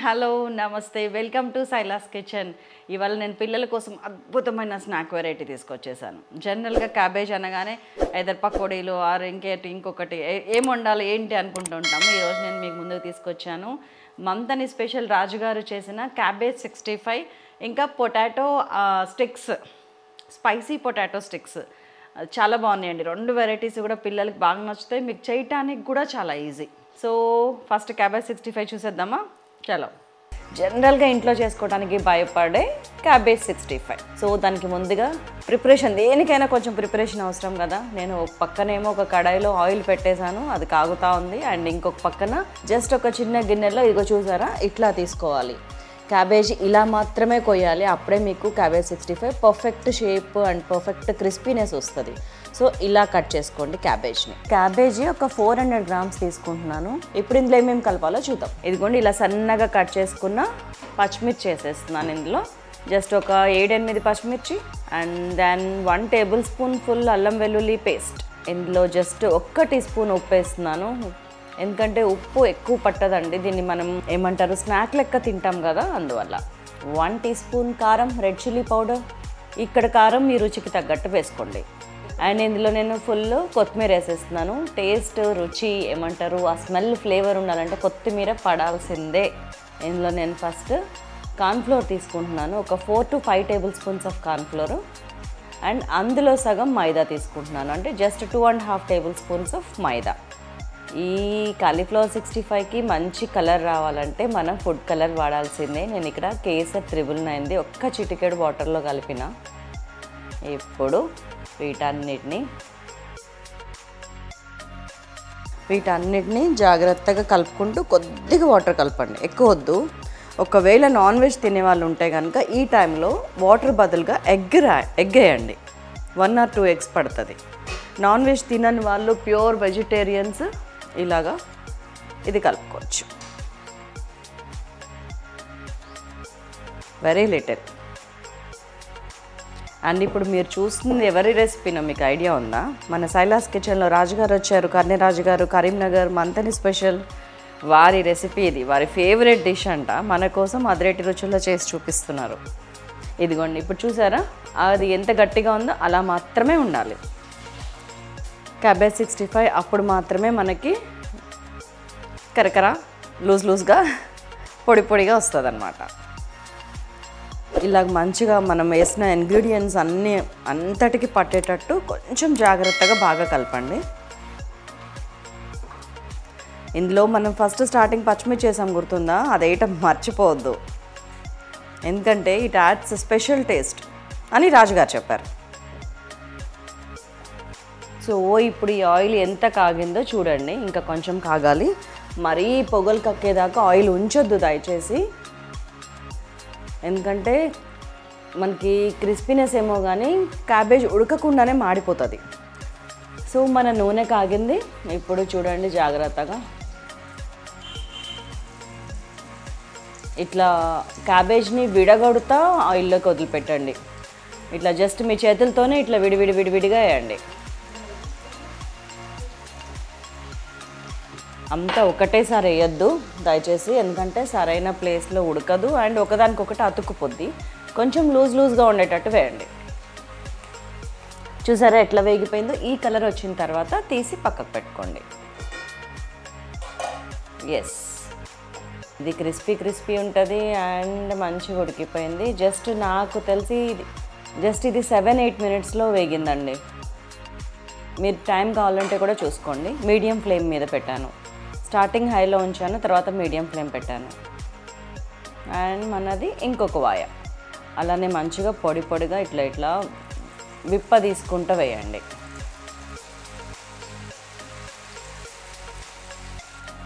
Hello నమస్తే welcome to Silas kitchen. ఇవాళ నేను పిల్లల కోసం అద్భుతమైన స్నాక్ వెరైటీ తీసుకొచ్చేసాను. జనరల్గా క్యాబేజ్ అనగానే ఐదర్ పకోడీలు ఆర్ ఇంకొకటి ఏం వండాలి ఏంటి అనుకుంటూ ఉంటాము. ఈరోజు నేను మీకు ముందుకు తీసుకొచ్చాను మంతని స్పెషల్ రాజుగారు చేసిన క్యాబేజ్ 65 ఇంకా potato sticks, spicy potato sticks చాలా బాగున్నాయండి. రెండు వెరైటీస్ కూడా పిల్లలకి బాగా నచ్చుతాయి, మీకు చేయటానికి కూడా చాలా ఈజీ. సో ఫస్ట్ క్యాబేజ్ 65 చూసేద్దామా? చలో. జనరల్గా ఇంట్లో చేసుకోవడానికి భయపడే క్యాబేజ్ 65. సో దానికి ముందుగా ప్రిపరేషన్, దేనికైనా కొంచెం ప్రిపరేషన్ అవసరం కదా. నేను ఒక పక్కనేమో ఒక కడాయిలో ఆయిల్ పెట్టేశాను, అది కాగుతూ ఉంది. అండ్ ఇంకొక పక్కన జస్ట్ ఒక చిన్న గిన్నెలో ఇదిగో చూసారా ఇట్లా తీసుకోవాలి. క్యాబేజ్ ఇలా మాత్రమే కొయ్యాలి, అప్పుడే మీకు cabbage 65 perfect shape and perfect crispiness వస్తుంది. సో ఇలా కట్ చేసుకోండి క్యాబేజ్ని. క్యాబేజీ ఒక 400 grams తీసుకుంటున్నాను. ఇప్పుడు ఇందులో ఏమేమి కలపాలో చూద్దాం. ఇదిగోండి ఇలా సన్నగా కట్ చేసుకున్న పచ్చిమిర్చి వేసేస్తున్నాను ఇందులో. జస్ట్ ఒక 7-8 పచ్చిమిర్చి అండ్ దెన్ 1 tablespoon ఫుల్ అల్లం వెల్లుల్లి పేస్ట్. ఇందులో జస్ట్ 1 teaspoon ఉప్పు వేస్తున్నాను, ఎందుకంటే ఉప్పు ఎక్కువ పట్టదండి. దీన్ని మనం ఏమంటారు స్నాక్ లెక్క తింటాం కదా, అందువల్ల. 1 teaspoon కారం, రెడ్ చిల్లీ పౌడర్. ఇక్కడ కారం మీ రుచికి తగ్గట్టు వేసుకోండి. అండ్ ఇందులో నేను ఫుల్ కొత్తిమీర వేసేస్తున్నాను. టేస్ట్ రుచి ఏమంటారు ఆ స్మెల్ ఫ్లేవర్ ఉండాలంటే కొత్తిమీర పడాల్సిందే. ఇందులో నేను ఫస్ట్ కార్న్ఫ్లోర్ తీసుకుంటున్నాను, ఒక 4 to 5 tablespoons of cornflour. And అందులో సగం మైదా తీసుకుంటున్నాను, అంటే జస్ట్ 2.5 tablespoons ఆఫ్ మైదా. ఈ కాలీఫ్లవర్ 65కి మంచి కలర్ రావాలంటే మనం ఫుడ్ కలర్ వాడాల్సిందే. నేను ఇక్కడ కేసర్ 999 ఒక్క చిటికెడు వాటర్లో కలిపిన. ఇప్పుడు వీటన్నిటిని జాగ్రత్తగా కలుపుకుంటూ కొద్దిగా వాటర్ కలపండి, ఎక్కువ వద్దు. ఒకవేళ నాన్ వెజ్ తినే వాళ్ళు ఉంటే కనుక ఈ టైంలో వాటర్ బదులుగా ఎగ్ వేయండి. 1 or 2 eggs పడుతుంది. నాన్ వెజ్ తినని వాళ్ళు, ప్యూర్ వెజిటేరియన్స్ ఇలాగా ఇది కలుపుకోవచ్చు. Very little. అండ్ ఇప్పుడు మీరు చూస్తుంది ఎవరి రెసిపీనో మీకు ఐడియా ఉందా? మన సైలాస్ కిచెన్లో రాజుగారు వచ్చారు, కర్ణరాజు గారు, కరీంనగర్ మంతని స్పెషల్. వారి రెసిపీ ఇది, వారి ఫేవరెట్ డిష్ అంట. మన కోసం అదిరేటి రుచుల్లో చేసి చూపిస్తున్నారు. ఇదిగోండి ఇప్పుడు చూసారా అది ఎంత గట్టిగా ఉందో అలా మాత్రమే ఉండాలి. క్యాబేజ్ 65 అప్పుడు మాత్రమే మనకి కరకర లూజ్గా పొడి పొడిగా వస్తుంది అన్నమాట. ఇలాగ మంచిగా మనం వేసిన ఇంగ్రీడియంట్స్ అంతటికి పట్టేటట్టు కొంచెం జాగ్రత్తగా బాగా కలపండి. ఇందులో మనం ఫస్ట్ స్టార్టింగ్ పచ్చిమిర్చి చేసాం, గుర్తుందా? అది వేయటం మర్చిపోవద్దు, ఎందుకంటే ఇట్ యాడ్స్ స్పెషల్ టేస్ట్ అని రాజుగారు చెప్పారు. సో ఇప్పుడు ఈ ఆయిల్ ఎంత కాగిందో చూడండి, ఇంకా కొంచెం కాగాలి. మరీ పొగలు కక్కేదాకా ఆయిల్ ఉంచొద్దు దయచేసి, ఎందుకంటే మనకి క్రిస్పీనెస్ ఏమో కానీ క్యాబేజ్ ఉడకకుండానే మాడిపోతుంది. సో మన నూనె కాగింది. ఇప్పుడు చూడండి జాగ్రత్తగా ఇట్లా క్యాబేజ్ని విడగొడతా ఆయిల్లోకి వదిలిపెట్టండి. ఇట్లా జస్ట్ మీ చేతులతోనే ఇట్లా విడివిడిగా వేయండి. అంతా ఒకటేసారి వేయద్దు దయచేసి, ఎందుకంటే సరైన ప్లేస్లో ఉడకదు అండ్ ఒకదానికొకటి అతుక్కుపోద్ది. కొంచెం లూజ్గా ఉండేటట్టు వేయండి. చూసారా ఎట్లా వేగిపోయిందో? ఈ కలర్ వచ్చిన తర్వాత తీసి పక్కకు పెట్టుకోండి. ఎస్, ఇది క్రిస్పీ ఉంటుంది అండ్ మంచిగా ఉడికిపోయింది. జస్ట్ నాకు తెలిసి ఇది 7-8 minutesలో వేగిందండి. మీరు టైం కావాలంటే కూడా చూసుకోండి. మీడియం ఫ్లేమ్ మీద పెట్టాను, స్టార్టింగ్ హైలో ఉంచాను, తర్వాత మీడియం ఫ్లేమ్ పెట్టాను. అండ్ మనది ఇంకొక వాయ అలానే మంచిగా పొడిగా ఇట్లా విప్ప తీసుకుంటూ వేయండి.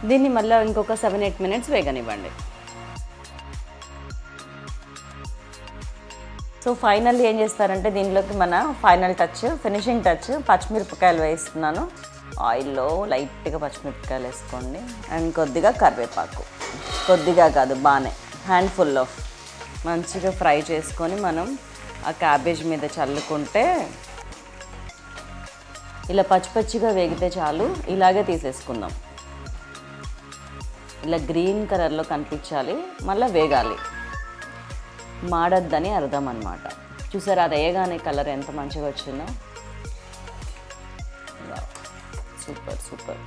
దీన్ని మళ్ళీ ఇంకొక 7-8 minutes వేగనివ్వండి. సో ఫైనల్లీ ఏం చేస్తారంటే దీనిలోకి మన ఫైనల్ టచ్, ఫినిషింగ్ టచ్ పచ్చిమిరపకాయలు వేస్తున్నాను. ఆయిల్లో లైట్గా పచ్చిమిరపకాయలు వేసుకోండి అండ్ కొద్దిగా కరివేపాకు, కొద్దిగా కాదు బాగానే హ్యాండ్ఫుల్ ఆఫ్ మంచిగా ఫ్రై చేసుకొని మనం ఆ క్యాబేజ్ మీద చల్లుకుంటే ఇలా పచ్చిగా వేగితే చాలు. ఇలాగే తీసేసుకుందాం. ఇలా గ్రీన్ కలర్లో కనిపించాలి, మళ్ళీ వేగాలి, మాడద్దని అర్థం అన్నమాట. చూసారా అది వేయగానే కలర్ ఎంత మంచిగా వచ్చిందో. Super super.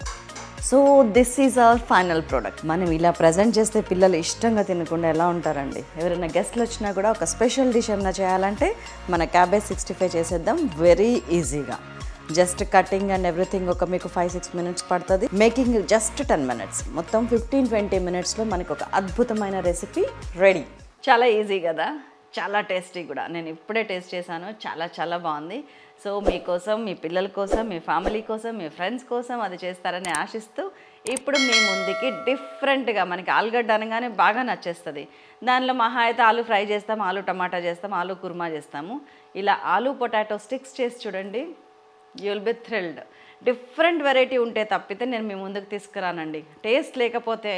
So this is our final product. మనం ఇలా ప్రజెంట్ చేస్తే పిల్లలు ఇష్టంగా తినకుండా ఎలా ఉంటారండి. ఎవరైనా గెస్ట్లు వచ్చినా కూడా ఒక స్పెషల్ డిష్ ఏమైనా చేయాలంటే మన క్యాబేజ్ 65 చేసేద్దాం వెరీ ఈజీగా. జస్ట్ కటింగ్ అండ్ ఎవ్రీథింగ్ ఒక మీకు 5-6 మినిట్స్ పడుతుంది. Making just 10 minutes. మొత్తం 15-20 మినిట్స్లో మనకు ఒక అద్భుతమైన రెసిపీ రెడీ. చాలా ఈజీ కదా, చాలా టేస్టీ కూడా. నేను ఇప్పుడే టేస్ట్ చేశాను, చాలా చాలా బాగుంది. సో మీకోసం, మీ పిల్లల కోసం, మీ ఫ్యామిలీ కోసం, మీ ఫ్రెండ్స్ కోసం అది చేస్తారని ఆశిస్తూ ఇప్పుడు మీ ముందుకి డిఫరెంట్గా, మనకి ఆలుగడ్డ అనగానే బాగా నచ్చేస్తుంది. దానిలో మహా అయితే ఆలు ఫ్రై చేస్తాం, ఆలు టమాటా చేస్తాం, ఆలు కుర్మా చేస్తాము. ఇలా ఆలు పొటాటో స్టిక్స్ చేసి చూడండి, you will be thrilled. Different variety ఉంటే తప్పితే నేను మీ ముందుకు తీసుకురానండి. టేస్ట్ లేకపోతే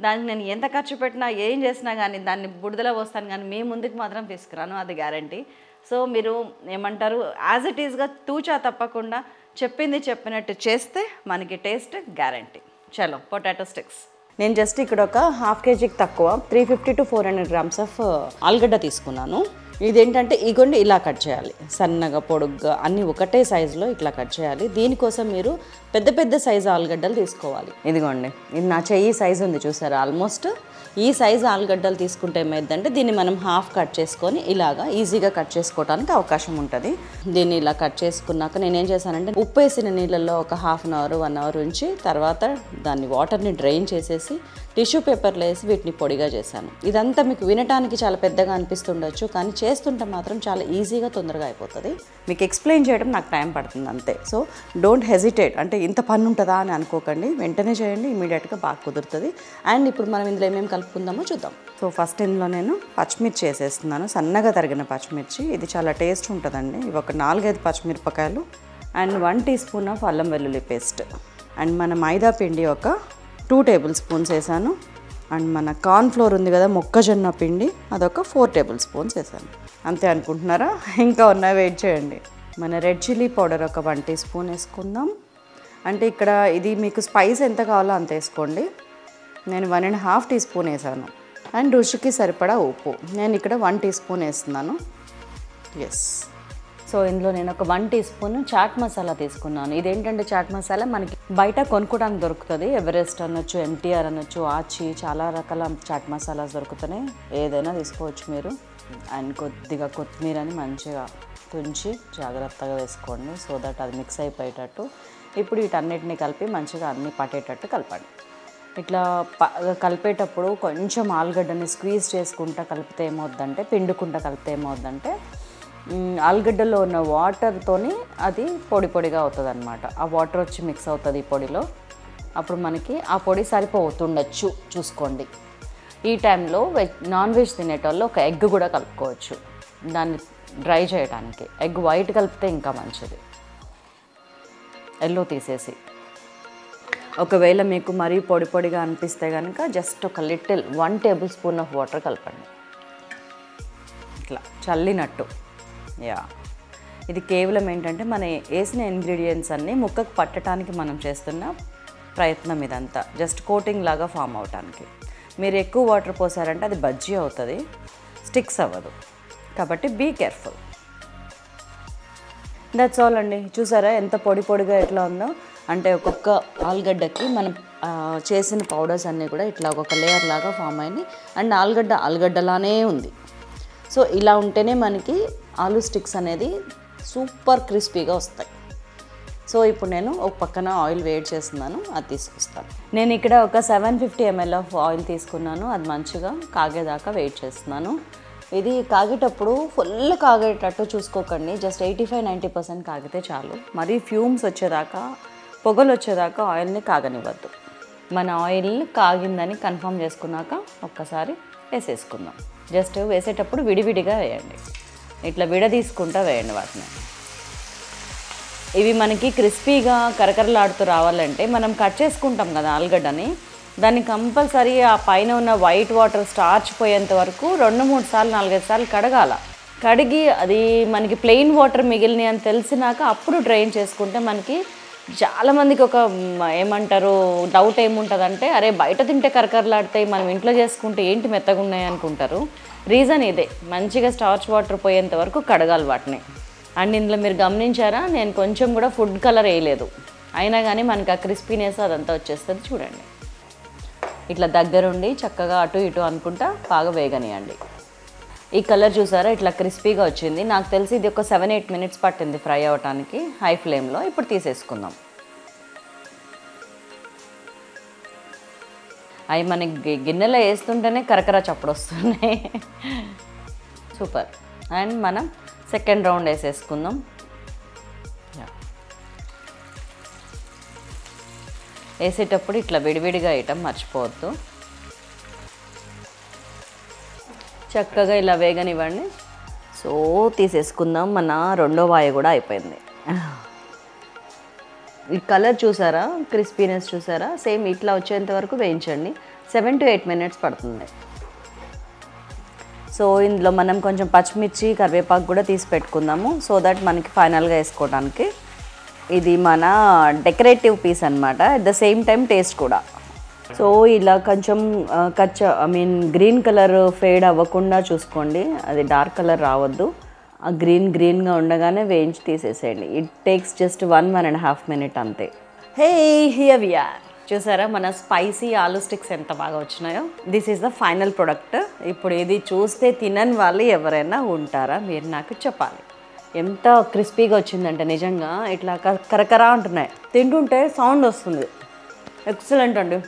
దానికి నేను ఎంత ఖర్చు పెట్టినా ఏం చేసినా కానీ దాన్ని బుడదలో పోస్తాను, కానీ మీ ముందుకు మాత్రం తీసుకురాను, అది గ్యారంటీ. సో మీరు ఏమంటారు, యాజ్ ఇట్ ఈస్గా తూచా తప్పకుండా చెప్పింది చెప్పినట్టు చేస్తే మనకి టేస్ట్ గ్యారంటీ. చలో పొటాటో స్టిక్స్. నేను జస్ట్ ఇక్కడ ఒక 1/2 kgకి తక్కువ 350 to 400 grams ఆఫ్ ఆలుగడ్డ తీసుకున్నాను. ఇదేంటంటే ఇగోండి ఇలా కట్ చేయాలి, సన్నగా పొడుగ్గా అన్నీ ఒకటే సైజులో ఇట్లా కట్ చేయాలి. దీనికోసం మీరు పెద్ద పెద్ద సైజు ఆలుగడ్డలు తీసుకోవాలి. ఇదిగోండి, ఇది నా చెయ్యి సైజు ఉంది చూసారా, ఆల్మోస్ట్ ఈ సైజు ఆలుగడ్డలు తీసుకుంటే ఏమైందంటే దీన్ని మనం హాఫ్ కట్ చేసుకొని ఇలాగా ఈజీగా కట్ చేసుకోవడానికి అవకాశం ఉంటుంది. దీన్ని ఇలా కట్ చేసుకున్నాక నేనేం చేశానంటే ఉప్పు వేసిన నీళ్ళల్లో ఒక 1/2 hour 1 hour ఉంచి తర్వాత దాన్ని వాటర్ని డ్రైన్ చేసేసి టిష్యూ పేపర్లో వేసి వీటిని పొడిగా చేశాను. ఇదంతా మీకు వినటానికి చాలా పెద్దగా అనిపిస్తుండొచ్చు, కానీ చేస్తుంటే మాత్రం చాలా ఈజీగా తొందరగా అయిపోతుంది. మీకు ఎక్స్ప్లెయిన్ చేయడం నాకు టైం పడుతుంది అంతే. సో డోంట్ హెజిటేట్, అంటే ఇంత పని ఉంటుందా అని అనుకోకండి, వెంటనే చేయండి, ఇమీడియట్గా బాగా కుదురుతుంది. అండ్ ఇప్పుడు మనం ఇందులో ఏమేమి కలుపుకుందామో చూద్దాం. సో ఫస్ట్ ఇందులో నేను పచ్చిమిర్చి వేసేస్తున్నాను, సన్నగా తరిగిన పచ్చిమిర్చి. ఇది చాలా టేస్ట్ ఉంటుందండి. ఇవి ఒక 4-5 పచ్చిమిరపకాయలు అండ్ 1 teaspoon ఆఫ్ అల్లం వెల్లుల్లి పేస్ట్. అండ్ మన మైదా పిండి ఒక 2 tablespoons వేసాను. అండ్ మన కార్న్ ఫ్లోర్ ఉంది కదా, మొక్కజొన్న పిండి, అదొక 4 tablespoons వేసాను. అంతే అనుకుంటున్నారా? ఇంకా ఉన్నాయి, వెయిట్ చేయండి. మన రెడ్ చిల్లీ పౌడర్ ఒక 1 teaspoon వేసుకుందాం. అంటే ఇక్కడ ఇది మీకు స్పైస్ ఎంత కావాలో అంత వేసుకోండి. నేను 1.5 teaspoon వేసాను. అండ్ రుచికి సరిపడా ఉప్పు నేను ఇక్కడ 1 teaspoon వేస్తున్నాను. ఎస్. సో ఇందులో నేను ఒక 1 teaspoon చాట్ మసాలా తీసుకున్నాను. ఇదేంటంటే చాట్ మసాలా మనకి బయట కొనుక్కోవడానికి దొరుకుతుంది. ఎవరెస్ట్ అనొచ్చు, ఎంటీఆర్ అనొచ్చు, ఆచి, చాలా రకాల చాట్ మసాలాస్ దొరుకుతున్నాయి. ఏదైనా తీసుకోవచ్చు మీరు. అండ్ కొద్దిగా కొత్తిమీరని మంచిగా తుంచి జాగ్రత్తగా వేసుకోండి, సో దట్ అది మిక్స్ అయిపోయేటట్టు. ఇప్పుడు వీటన్నిటిని కలిపి మంచిగా అన్నీ పట్టేటట్టు కలపండి. ఇట్లా కలిపేటప్పుడు కొంచెం ఆలుగడ్డని స్క్వీజ్ చేసుకుంటా కలిపితే ఏమవుద్దంటే, పిండుకుంటా కలిపితే ఏమవుద్దంటే ఆలుగడ్డలో ఉన్న వాటర్తోని అది పొడి పొడిగా అవుతుంది అనమాట. ఆ వాటర్ వచ్చి మిక్స్ అవుతుంది ఈ పొడిలో. అప్పుడు మనకి ఆ పొడి సరిపోతుండొచ్చు, చూసుకోండి. ఈ టైంలో నాన్ వెజ్ తినేటోళ్ళు ఒక ఎగ్ కూడా కలుపుకోవచ్చు దాన్ని డ్రై చేయడానికి. ఎగ్ వైట్ కలిపితే ఇంకా మంచిది, ఎల్లో తీసేసి. ఒకవేళ మీకు మరీ పొడి పొడిగా అనిపిస్తే కనుక జస్ట్ ఒక లిటిల్ 1 tablespoon ఆఫ్ వాటర్ కలపండి, ఇట్లా చల్లినట్టు. యా, ఇది కేవలం ఏంటంటే మన వేసిన ఇంగ్రీడియంట్స్ అన్నీ ముక్కకు పట్టడానికి మనం చేస్తున్న ప్రయత్నం. ఇదంతా జస్ట్ కోటింగ్ లాగా ఫామ్ అవడానికి. మీరు ఎక్కువ వాటర్ పోసారంటే అది బజ్జీ అవుతుంది, స్టిక్స్ అవ్వదు. కాబట్టి బీ కేర్ఫుల్. దట్స్ ఆల్ అండి. చూసారా ఎంత పొడి పొడిగా ఎట్లా ఉందో. అంటే ఒక్కొక్క ఆలుగడ్డకి మనం చేసిన పౌడర్స్ అన్నీ కూడా ఇట్లా ఒక్కొక్క లేయర్ లాగా ఫామ్ అయింది. అండ్ ఆలుగడ్డలానే ఉంది. సో ఇలా ఉంటేనే మనకి ఆలూ స్టిక్స్ అనేది సూపర్ క్రిస్పీగా వస్తాయి. సో ఇప్పుడు నేను ఒక పక్కన ఆయిల్ వేడి చేస్తున్నాను, అది తీసుకొస్తాను. నేను ఇక్కడ ఒక 750 ml ఆఫ్ ఆయిల్ తీసుకున్నాను. అది మంచిగా కాగేదాకా వెయిట్ చేస్తున్నాను. ఇది కాగేటప్పుడు ఫుల్ కాగేటట్టు చూసుకోకండి, జస్ట్ 85-90% కాగితే చాలు. మరీ ఫ్యూమ్స్ వచ్చేదాకా, పొగలు వచ్చేదాకా ఆయిల్ని కాగనివ్వద్దు. మన ఆయిల్ కాగిందని కన్ఫర్మ్ చేసుకున్నాక ఒక్కసారి వేసేసుకుందాం. జస్ట్ వేసేటప్పుడు విడివిడిగా వేయండి, ఇట్లా విడదీసుకుంటూ వేయండి వాటిని. ఇవి మనకి క్రిస్పీగా కరకరలాడుతూ రావాలంటే మనం కట్ చేసుకుంటాం కదా ఆలుగడ్డని, దాన్ని కంపల్సరీ ఆ పైన ఉన్న వైట్ వాటర్ స్టార్చ్ పోయేంత వరకు 2-3 సార్లు 4-5 సార్లు కడగాల. కడిగి అది మనకి ప్లెయిన్ వాటర్ మిగిలినాయి అని తెలిసినాక అప్పుడు డ్రైన్ చేసుకుంటే మనకి చాలామందికి ఒక ఏమంటారు డౌట్ ఏముంటుందంటే అరే బయట తింటే కరకరలాడతాయి మనం ఇంట్లో చేసుకుంటే ఏంటి మెత్తగా ఉన్నాయి అనుకుంటారు. రీజన్ ఇదే, మంచిగా స్టార్చ్ వాటర్ పోయేంత వరకు కడగాలి వాటిని. అండ్ ఇందులో మీరు గమనించారా, నేను కొంచెం కూడా ఫుడ్ కలర్ వేయలేదు, అయినా కానీ మనకి ఆ క్రిస్పీనెస్ అదంతా వచ్చేస్తుంది. చూడండి, ఇట్లా దగ్గరుండి చక్కగా అటు ఇటు అనుకుంటా బాగా వేగనియండి. ఈ కలర్ చూసారా ఇట్లా క్రిస్పీగా వచ్చింది. నాకు తెలిసి ఇది ఒక 7-8 మినిట్స్ పట్టింది ఫ్రై అవ్వటానికి హై ఫ్లేమ్లో. ఇప్పుడు తీసేసుకుందాం. అవి మనకి గిన్నెలో వేస్తుంటేనే కరకర చప్పుడు వస్తున్నాయి. సూపర్. అండ్ మనం సెకండ్ రౌండ్ వేసేసుకుందాం. వేసేటప్పుడు ఇట్లా విడివిడిగా వేయటం మర్చిపోవద్దు. చక్కగా ఇలా వేగనివ్వండి. సో తీసేసుకుందాం. మన రెండో వాయి కూడా అయిపోయింది. ఈ కలర్ చూసారా, క్రిస్పీనెస్ చూసారా, సేమ్ ఇట్లా వచ్చేంత వరకు వేయించండి. 7 to 8 మినిట్స్ పడుతుంది. సో ఇందులో మనం కొంచెం పచ్చిమిర్చి కరివేపాకు కూడా తీసి పెట్టుకుందాము, సో దట్ మనకి ఫైనల్గా వేసుకోవడానికి. ఇది మన డెకరేటివ్ పీస్ అనమాట, at the same time taste కూడా. సో ఇలా కొంచెం గ్రీన్ కలర్ ఫేడ్ అవ్వకుండా చూసుకోండి, అది డార్క్ కలర్ రావద్దు. ఆ గ్రీన్గా ఉండగానే వేయించి తీసేసేయండి. ఇట్ టేక్స్ జస్ట్ 1-1.5 మినిట్ అంతే. హే హియర్ వి ఆర్. చూసారా మన స్పైసీ ఆలూ స్టిక్స్ ఎంత బాగా వచ్చినాయో. This is the final product. ఇప్పుడు ఇది చూస్తే తినని వాళ్ళు ఎవరైనా ఉంటారా, మీరు నాకు చెప్పాలి. ఎంత క్రిస్పీగా వచ్చిందంటే నిజంగా ఇట్లా కరకరా అంటున్నాయి, తింటుంటే సౌండ్ వస్తుంది. ఎక్సలెంట్ అండి,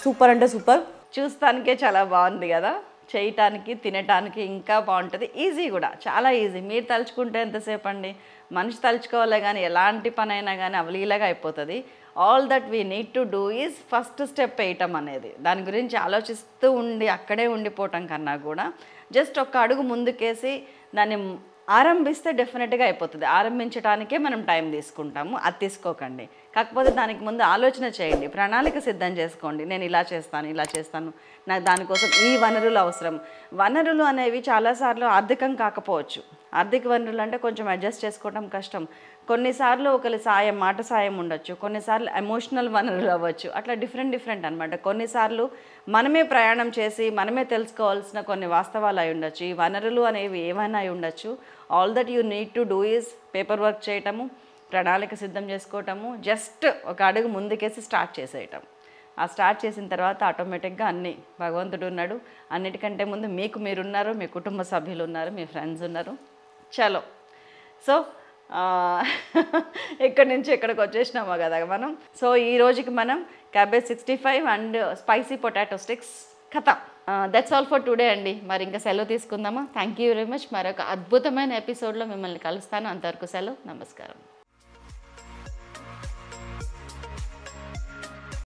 సూపర్ అంటే సూపర్. చూస్తానికే చాలా బాగుంది కదా, చేయటానికి తినటానికి ఇంకా బాగుంటుంది. ఈజీ కూడా, చాలా ఈజీ. మీరు తలుచుకుంటే ఎంతసేపు అండి, మనిషి తలుచుకోవాలి కానీ ఎలాంటి పని అయినా కానీ అవలీలగా అయిపోతుంది. All that we need to do is first step వేయటం అనేది. దాని గురించి ఆలోచిస్తూ ఉండి అక్కడే ఉండిపోవటం కన్నా కూడా జస్ట్ ఒక అడుగు ముందుకేసి దాన్ని ఆరంభిస్తే డెఫినెట్గా అయిపోతుంది. ఆరంభించడానికే మనం టైం తీసుకుంటాము, అది తీసుకోకండి. కాకపోతే దానికి ముందు ఆలోచన చేయండి, ప్రణాళిక సిద్ధం చేసుకోండి. నేను ఇలా చేస్తాను, నాకు దానికోసం ఈ వనరులు అవసరం. వనరులు అనేవి చాలాసార్లు ఆర్థికం కాకపోవచ్చు. ఆర్థిక వనరులు అంటే కొంచెం అడ్జస్ట్ చేసుకోవడం కష్టం. కొన్నిసార్లు ఒకరి సాయం, మాట సాయం ఉండొచ్చు, కొన్నిసార్లు ఎమోషనల్ వనరులు అవ్వచ్చు. అట్లా డిఫరెంట్ అనమాట. కొన్నిసార్లు మనమే ప్రయాణం చేసి మనమే తెలుసుకోవాల్సిన కొన్ని వాస్తవాలు అయి ఉండొచ్చు. ఈ వనరులు అనేవి ఏమైనా అయి ఉండొచ్చు. All that you need to do is paper work చేయటము, ప్రణాళిక సిద్ధం చేసుకోవటము, జస్ట్ ఒక అడుగు ముందుకేసి స్టార్ట్ చేసేయటం. ఆ స్టార్ట్ చేసిన తర్వాత ఆటోమేటిక్గా అన్నీ భగవంతుడు ఉన్నాడు. అన్నిటికంటే ముందు మీరున్నారు, మీ కుటుంబ సభ్యులు ఉన్నారు, మీ ఫ్రెండ్స్ ఉన్నారు. చలో, సో ఇక్కడి నుంచి ఇక్కడికి వచ్చేసినామో కదా మనం. సో ఈ రోజుకి మనం cabbage 65 and spicy potato sticks ఖతం. దట్స్ ఆల్ ఫర్ టుడే అండి. మరి ఇంకా సెలవు తీసుకుందామా? Thank you very much. మరొక అద్భుతమైన ఎపిసోడ్లో మిమ్మల్ని కలుస్తాను. అంతవరకు సెలవు, నమస్కారం.